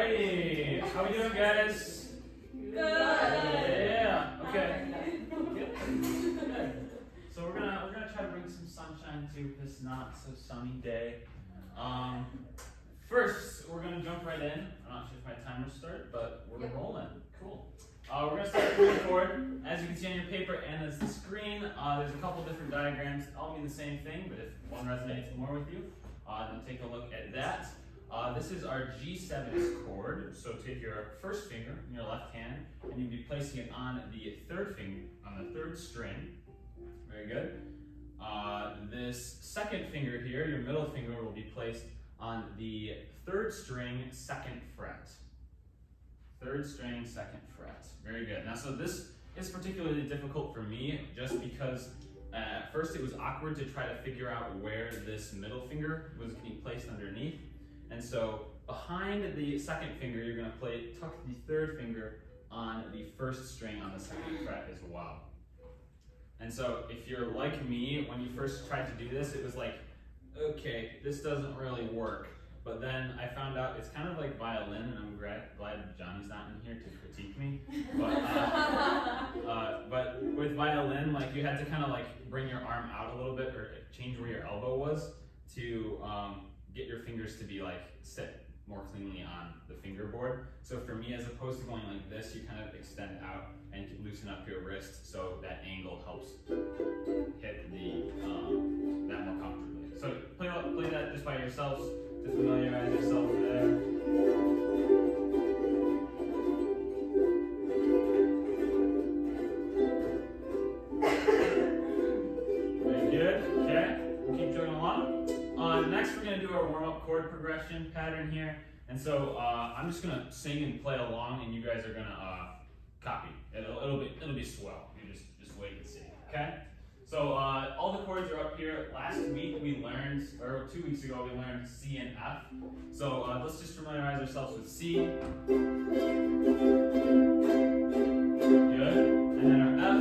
Alrighty, how we doing, guys? Good. Yeah. Okay. Good. So we're gonna try to bring some sunshine to this not so sunny day. First, we're gonna jump right in. I'm not sure if my timer started, but we're rolling. Cool. We're gonna start with the chord. As you can see on your paper and as the screen, there's a couple different diagrams. All mean the same thing, but if one resonates more with you, then take a look at that. This is our G7 chord. So take your first finger in your left hand, and you'll be placing it on the third finger, on the third string. Very good. This second finger here, your middle finger, will be placed on the third string, second fret. Third string, second fret. Very good. Now, so this is particularly difficult for me just because at first it was awkward to try to figure out where this middle finger was being placed underneath. And so behind the second finger, you're going to tuck the third finger on the first string on the second fret as well. And so if you're like me, when you first tried to do this, it was like, okay, this doesn't really work. But then I found out it's kind of like violin, and I'm glad Johnny's not in here to critique me. But with violin, like you had to kind of like bring your arm out a little bit or change where your elbow was to get your fingers to be like sit more cleanly on the fingerboard. So for me, as opposed to going like this, you kind of extend out and loosen up your wrist so that angle helps hit the that more comfortably. So play that just by yourselves to familiarize yourself there. Very good. Okay, we'll keep chugging along. Next, we're going to do our warm-up chord progression pattern here. And so I'm just going to sing and play along, and you guys are going to copy. It'll be swell. You just wait and see. Okay? So all the chords are up here. Last week we learned, or 2 weeks ago we learned C and F. So let's just familiarize ourselves with C. Good. And then our F.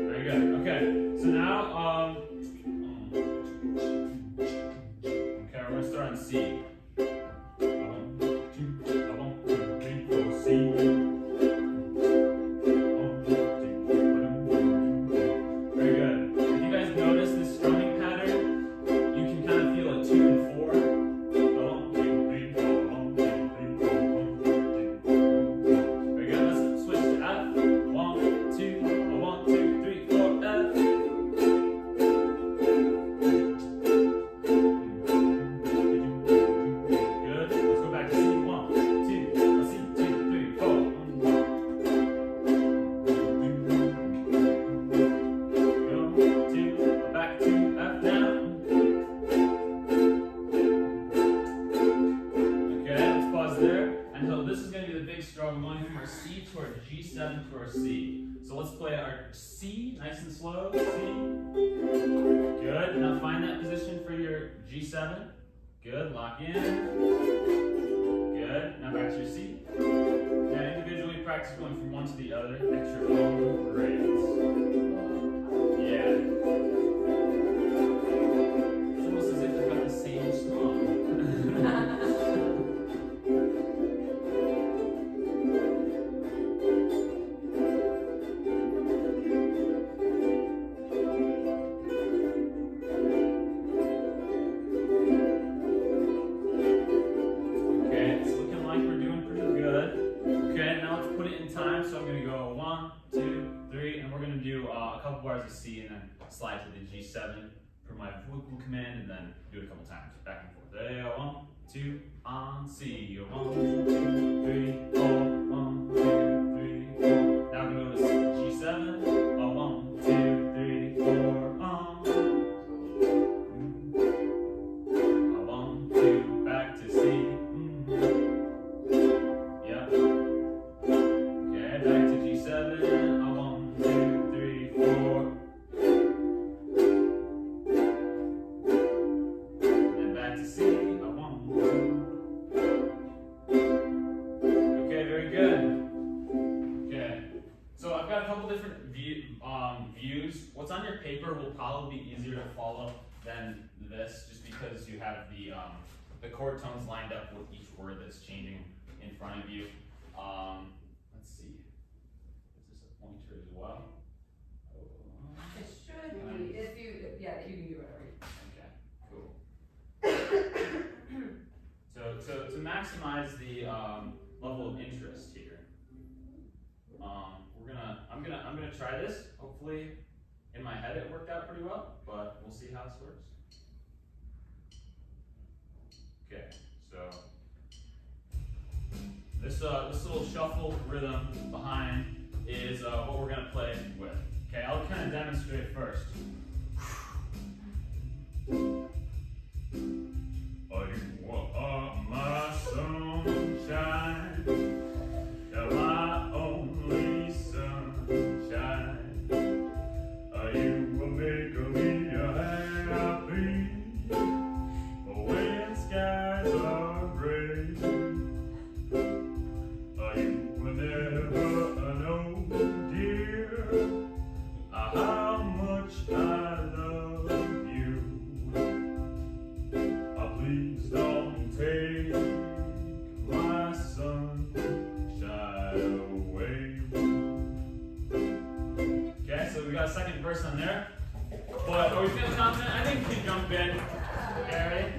Very good. Okay. So now, okay, we're gonna start on C. C to our G7 to our C. So let's play our C nice and slow. C. Good. Now find that position for your G7. Good. Lock in. Good. Now back to your C. Now individually practice going from one to the other at your own rate. Yeah. It's almost as if you've got the same song. Bars of C and then slide to the G7 for my vocal command and then do it a couple times back and forth. There, 1, 2, on C. 1, 2, 3, 4. 1, 2, 3, 4. Now we go to G7. 1, 2, 3, 4. 1, 2, back to C. Yeah. Okay, back to G7. Views. What's on your paper will probably be easier to follow than this, just because you have the chord tones lined up with each word that's changing in front of you. Let's see. Is this a pointer as well? It should be. If you, yeah, you can do whatever. Okay, cool. So to maximize the level of interest here, I'm gonna try this. Hopefully, in my head it worked out pretty well, but we'll see how this works. Okay, so this little shuffle rhythm behind is what we're gonna play with. Okay, I'll kind of demonstrate first. Oh, you are my sunshine, you're my only sunshine. You will make me happy when skies are gray. You will never know, dear, how much I love you. Please don't take my sunshine away. Okay, so we got a second verse on there. But are we feeling confident? I think we can jump in. Okay,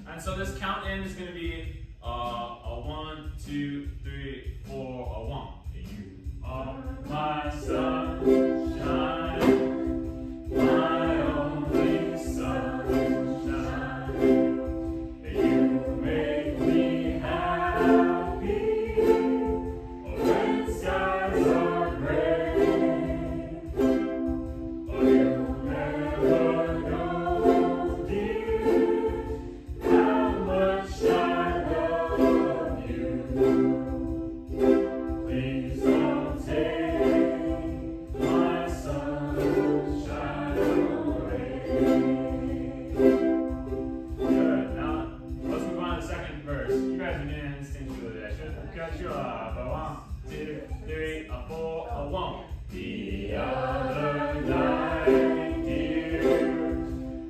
and so this count in is going to be a 1, 2, 3, 4, a 1. You are my sunshine, my only sunshine. You make me happy when skies are gray. You'll never know, dear, how much I love you. Please don't take my sunshine away. Good. Now, let's move on to the second verse. You guys are doing instinctually. I should have cut you off. A 1, 2, 3, a 4, a 1. The other night, dear,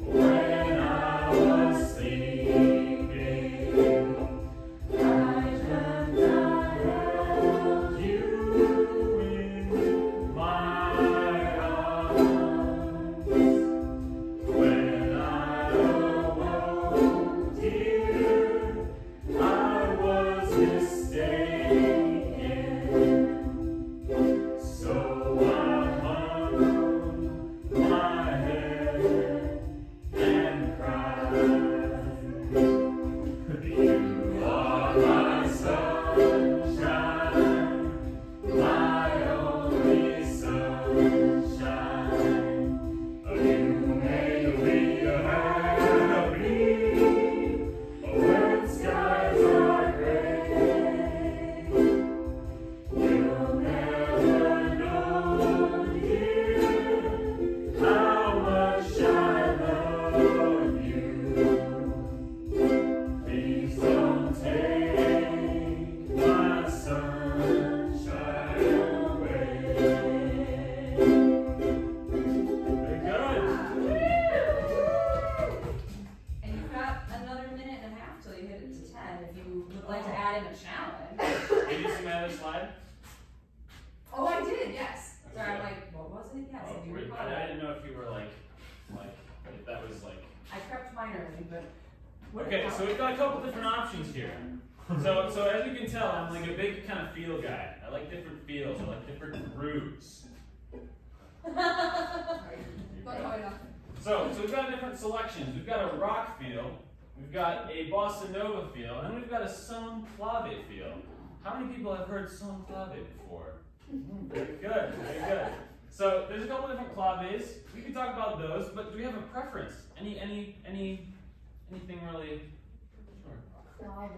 when I was sleeping, I dreamt I held you in my arms. When I awoke, dear, I was mistaken. So I hung my head and cried. You are my sunshine, my only sunshine. You make me happy when skies are gray. You'll never know, dear, how much I love you. Please don't take my sunshine away. Very good. And you've got another minute and a half till you hit it to 10 if you would like to add in a challenge. Did you see my other slide? Oh, I did, yes. Sorry, I'm like, what was it? Yes, I do Wait, recall I that. didn't know if you were like if that was like. I prepped mine early, but. Okay, so we've got a couple different options here. So as you can tell, I'm like a big kind of feel guy. I like different feels. I like different grooves. So we've got different selections. We've got a rock feel, we've got a bossa nova feel, and we've got a son clave feel. How many people have heard son clave before? Very good, very good. So there's a couple different claves. We can talk about those, but do we have a preference? Anything really? Sure.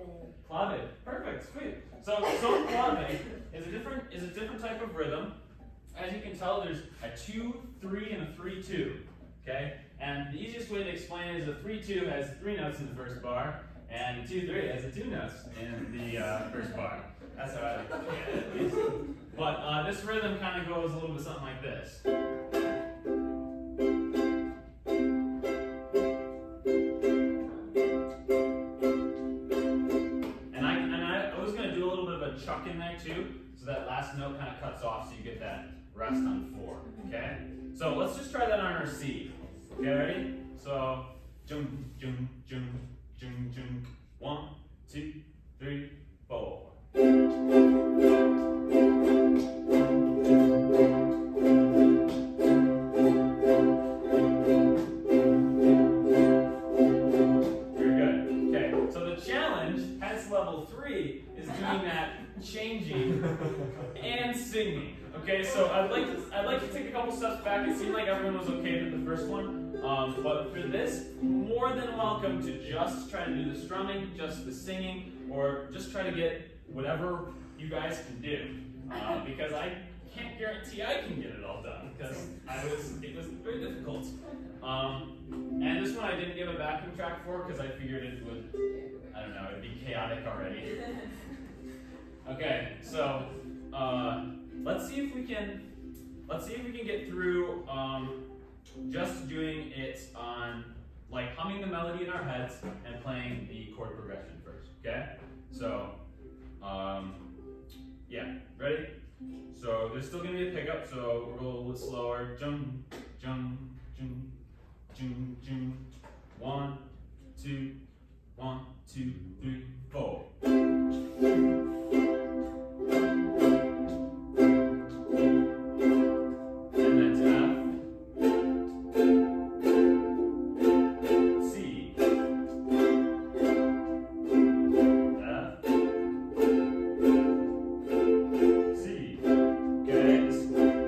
Clave. Perfect. Sweet. So son clave is a different type of rhythm. As you can tell, there's a 2-3 and a 3-2. Okay? And the easiest way to explain it is a 3-2 has 3 notes in the first bar, and a 2-3 has the 2 notes in the first bar. That's how I like to look at it, at least. But this rhythm kind of goes a little bit something like this. chuck in there too, so that last note kind of cuts off, so you get that rest on 4. Okay. So let's just try that on our C. Okay, ready? So jum jum jum jum jum. 1, 2, 3, 4. Level 3 is doing that changing and singing. Okay, so I'd like to take a couple steps back. It seemed like everyone was okay with the first one, but for this, more than welcome to just try to do the strumming, just the singing, or just try to get whatever you guys can do, because I can't guarantee I can get it all done because it was very difficult. And this one I didn't give a backing track for because I figured it would, I don't know, it'd be chaotic already. Okay, so let's see if we can get through just doing it on like humming the melody in our heads and playing the chord progression first. Okay, so yeah, ready? So there's still gonna be a pickup, so we'll go a little bit slower. Jum jum jum jum jum. 1, 2, 1, 2, 3, 4. And then to F, C, F, C. Okay, this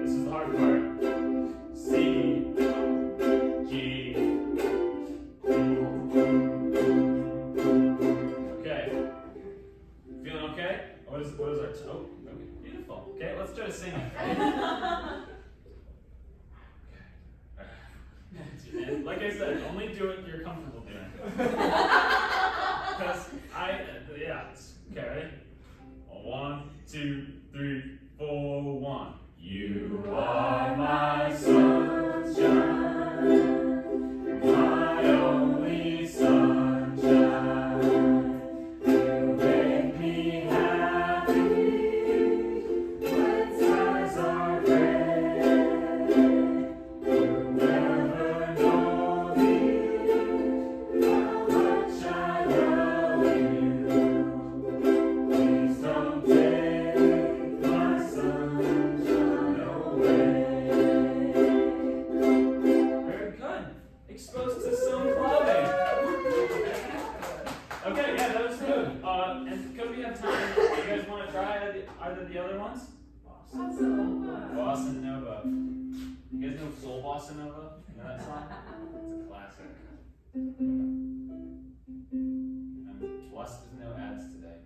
is the hard part. C, G. Okay. Feeling okay? What is our toe? Okay, beautiful. Okay, let's try to sing it. And like I said, only do what you're comfortable doing. Because okay, ready? 1, 2, 3, 4, 1. You are my sunshine, my only sunshine. You make me happy when skies are gray. You never know me, how much I love you. Please don't take my sunshine away. Very good. Exposed to some clubbing. Okay, yeah, that was good. And because we have time, do you guys want to try either the other ones? Bossa Nova. You guys know Soul Bossa Nova? You know that song? It's a classic. I'm blessed with no ads today.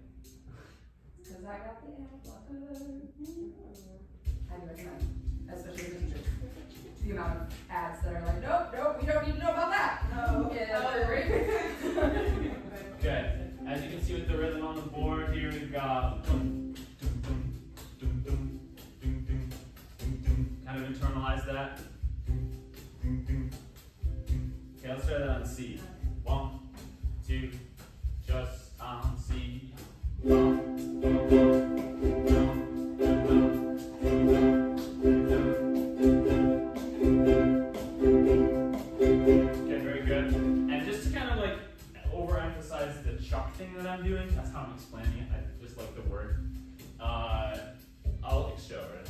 Because I got the ad blocker. I recommend, especially for teachers. The amount of ads that are like, nope, we don't need to know about that. No, Okay, as you can see with the rhythm on the board, here we've got dum, dum, dum, dum, dum, dum, dum, dum, dum. Kind of internalize that. Dum, dum, dum, dum. Okay, let's try that on C. 1, 2, just on C. Dum, dum, dum, dum, dum, dum, dum. Okay, very good. And just to kind of like overemphasize the chuck thing that I'm doing, that's how I'm explaining it. I just like the word. I'll show it.